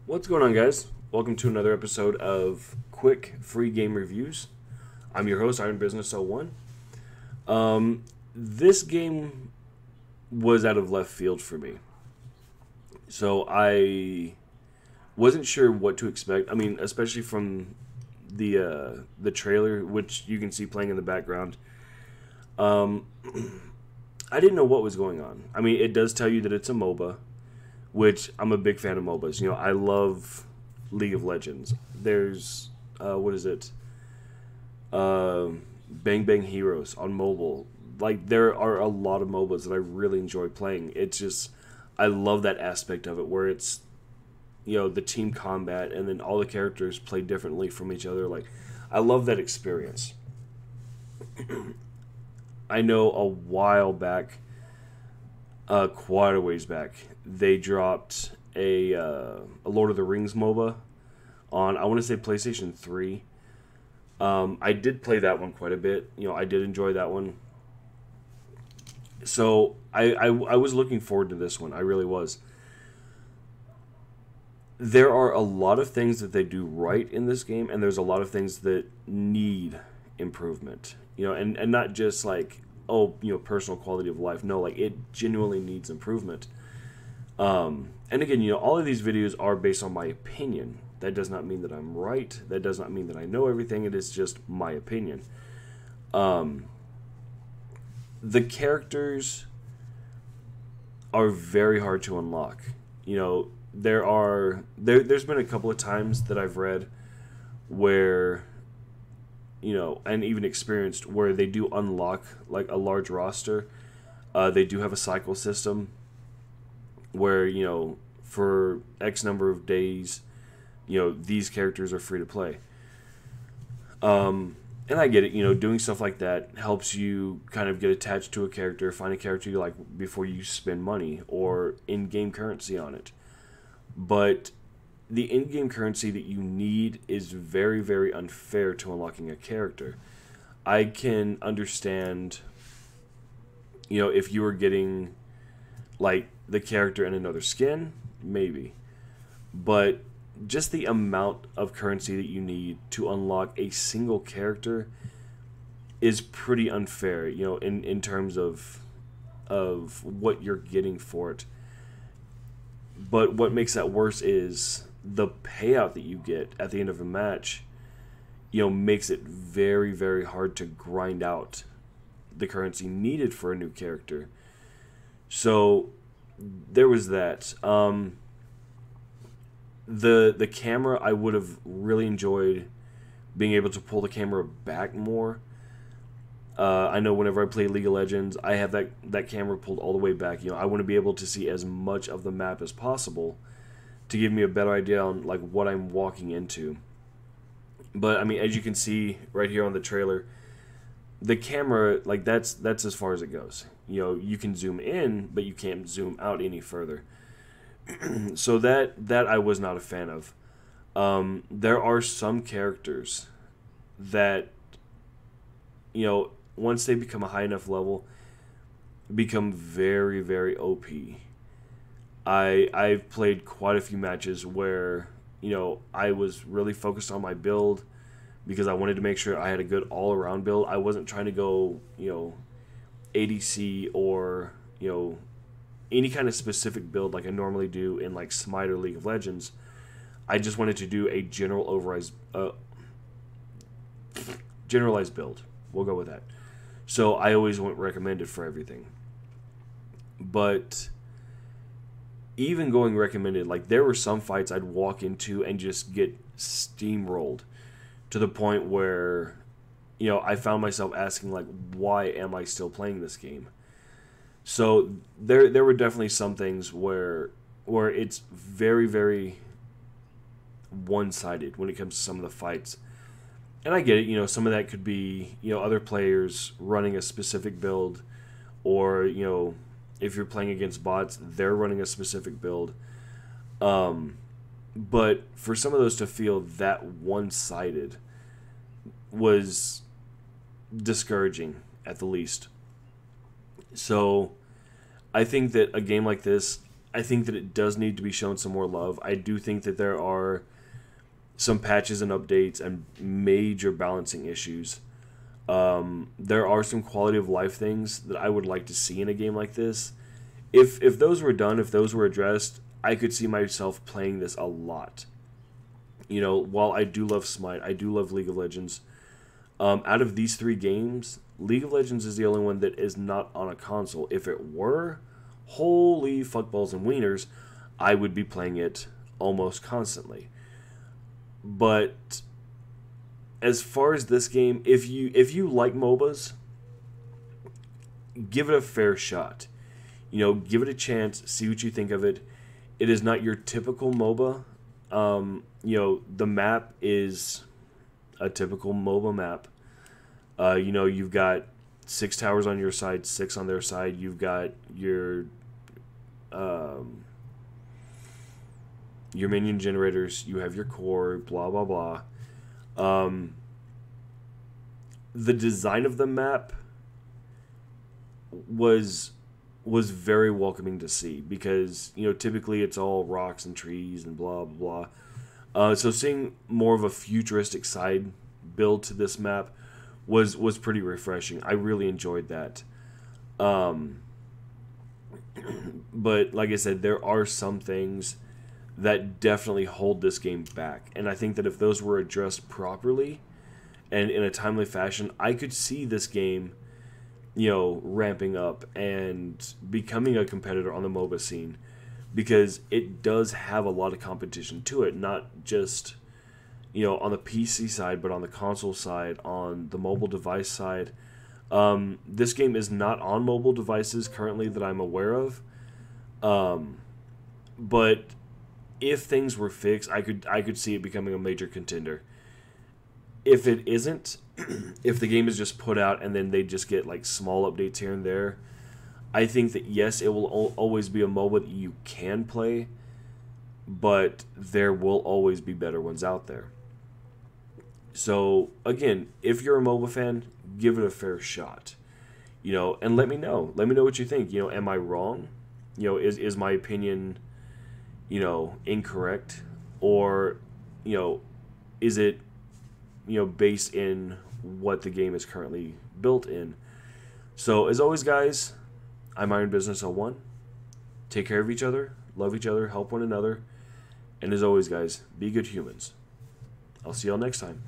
What's going on, guys? Welcome to another episode of Quick Free Game Reviews. I'm your host, Iron Business 01. This game was out of left field for me. So I wasn't sure what to expect. I mean, especially from the trailer, which you can see playing in the background. Um, I didn't know what was going on. I mean, it does tell you that it's a MOBA, which I'm a big fan of MOBAs. You know, I love League of Legends. There's what is it? Bang Bang Heroes on mobile. Like there are a lot of MOBAs that I really enjoy playing. It's just I love that aspect of it where it's the team combat and then all the characters play differently from each other. Like I love that experience. I know a while back, quite a ways back, they dropped a Lord of the Rings MOBA on I want to say PlayStation 3. I did play that one quite a bit. I did enjoy that one. So I was looking forward to this one. I really was. There are a lot of things that they do right in this game, and there's a lot of things that need improvement. And not just like, personal quality of life. No, like it genuinely needs improvement. And again, all of these videos are based on my opinion. That does not mean that I'm right. That does not mean that I know everything. It is just my opinion. The characters are very hard to unlock. There's been a couple of times that I've read where and even experienced where they do unlock like a large roster. They do have a cycle system where for X number of days, these characters are free to play. And I get it. Doing stuff like that helps you kind of get attached to a character, find a character you like before you spend money or in-game currency on it. But the in-game currency that you need is very, very unfair to unlocking a character. I can understand, if you were getting like the character in another skin, maybe. But just the amount of currency that you need to unlock a single character is pretty unfair, in terms of what you're getting for it. But what makes that worse is the payout that you get at the end of a match, makes it very, very hard to grind out the currency needed for a new character. So there was that. The camera, I would have really enjoyed being able to pull the camera back more. I know whenever I play League of Legends, I have that camera pulled all the way back. I want to be able to see as much of the map as possible to give me a better idea on like what I'm walking into. But I mean, as you can see right here on the trailer, the camera, like that's as far as it goes. You can zoom in, but you can't zoom out any further. So that I was not a fan of. There are some characters that once they become a high enough level, become very, very OP. I've played quite a few matches where I was really focused on my build because I wanted to make sure I had a good all around build. I wasn't trying to go ADC or any kind of specific build like I normally do in like Smite or League of Legends. I just wanted to do a generalized build. We'll go with that. So I always went recommended for everything. But even going recommended, like there were some fights I'd walk into and just get steamrolled to the point where I found myself asking like, why am I still playing this game? So there were definitely some things where it's very, very one-sided when it comes to some of the fights. And I get it, some of that could be, other players running a specific build or, if you're playing against bots, they're running a specific build. But for some of those to feel that one-sided was discouraging at the least. So I think that a game like this, I think that it does need to be shown some more love. I do think that there are some patches and updates and major balancing issues. There are some quality of life things that I would like to see in a game like this. If those were done, if those were addressed, I could see myself playing this a lot. You know, while I do love Smite, I do love League of Legends. Out of these three games, League of Legends is the only one that is not on a console. If it were, holy fuckballs and wieners, I would be playing it almost constantly. But as far as this game, if you like MOBAs, give it a fair shot. You know, give it a chance, see what you think of it. It is not your typical MOBA. You know, the map is a typical MOBA map. You know, you've got 6 towers on your side, 6 on their side. You've got your minion generators. You have your core, blah, blah, blah. The design of the map was very welcoming to see because, you know, typically it's all rocks and trees and blah, blah, blah. So seeing more of a futuristic side build to this map was pretty refreshing. I really enjoyed that. But like I said, there are some things that definitely hold this game back. And I think that if those were addressed properly and in a timely fashion, I could see this game, you know, ramping up and becoming a competitor on the MOBA scene, because it does have a lot of competition to it, not just, you know, on the PC side, but on the console side, on the mobile device side. This game is not on mobile devices currently that I'm aware of, but if things were fixed, I could see it becoming a major contender. If it isn't, if the game is just put out and then they just get like small updates here and there, I think that yes, it will always be a MOBA that you can play, but there will always be better ones out there. So again, if you're a MOBA fan, give it a fair shot, you know, and let me know. Let me know what you think. You know, am I wrong? You know, is my opinion, you know, incorrect, or, you know, is it, you know, based in what the game is currently built in? So as always, guys, I'm Iron Business 01. Take care of each other, love each other, help one another, and as always, guys, be good humans. I'll see y'all next time.